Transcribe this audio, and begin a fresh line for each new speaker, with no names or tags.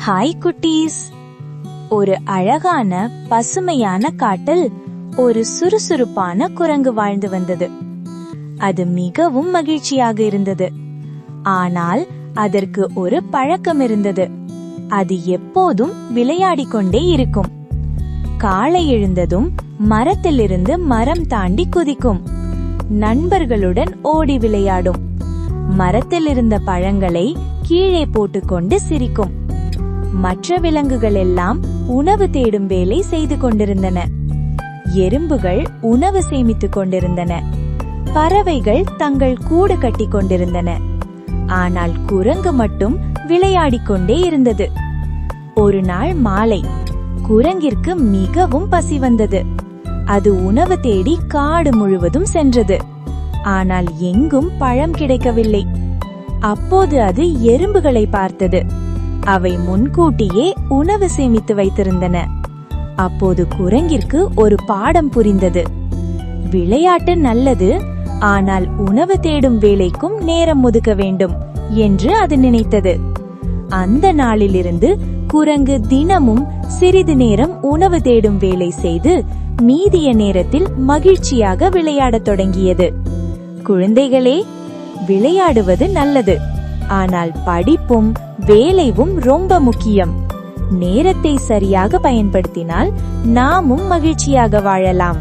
Hi குட்டீஸ். ஒரு அழகான பசுமையான காட்டில் ஒரு சுறுசுறுப்பான குரங்கு வாழ்ந்து வந்தது. அது மிகவும் மகிழ்ச்சியாக இருந்தது. ஆனால் அதற்கு ஒரு பழக்கம் இருந்தது. அது எப்போதும் விளையாடிக் கொண்டே இருக்கும். காலை எழுந்ததும் மரத்திலிருந்து மரம் தாண்டி குதிக்கும். நண்பர்களுடன் ஓடி விளையாடும். மரத்தில் இருந்த பழங்களை கீழே போட்டுக்கொண்டு சிரிக்கும். மற்ற விலங்குகள் எல்லாம் உணவு தேடும் வேலை செய்து கொண்டிருந்தன. எறும்புகள் உணவு சேமித்துக் கொண்டிருந்தன. பறவைகள் தங்கள் கூடு கட்டி கொண்டிருந்தன. ஆனால் குரங்கு மட்டும் விளையாடிக் கொண்டே இருந்தது. ஒரு நாள் மாலை குரங்கிற்கு மிகவும் பசி வந்தது. அது உணவு தேடி காடு முழுவதும் சென்றது. ஆனால் எங்கும் பழம் கிடைக்கவில்லை. அப்போது அது எறும்புகளை பார்த்தது. அவை முன்கூட்டியே உணவு சேமித்து வைத்திருந்தன. அப்போது குரங்கிற்கு ஒரு பாடம் புரிந்தது. விளையாட்டு நல்லது, ஆனால் உணவு தேடும் வேலைக்கும் நேரம் ஒதுக்க வேண்டும் என்று அது நினைத்தது. அந்த நாளிலிருந்து குரங்கு தினமும் சிறிது நேரம் உணவு தேடும் வேலை செய்து மீதிய நேரத்தில் மகிழ்ச்சியாக விளையாடத் தொடங்கியது. குழந்தைகளே, விளையாடுவது நல்லது, ஆனால் படிப்பும் வேலையும் ரொம்ப முக்கியம். நேரத்தை சரியாக பயன்படுத்தினால் நாமும் மகிழ்ச்சியாக வாழலாம்.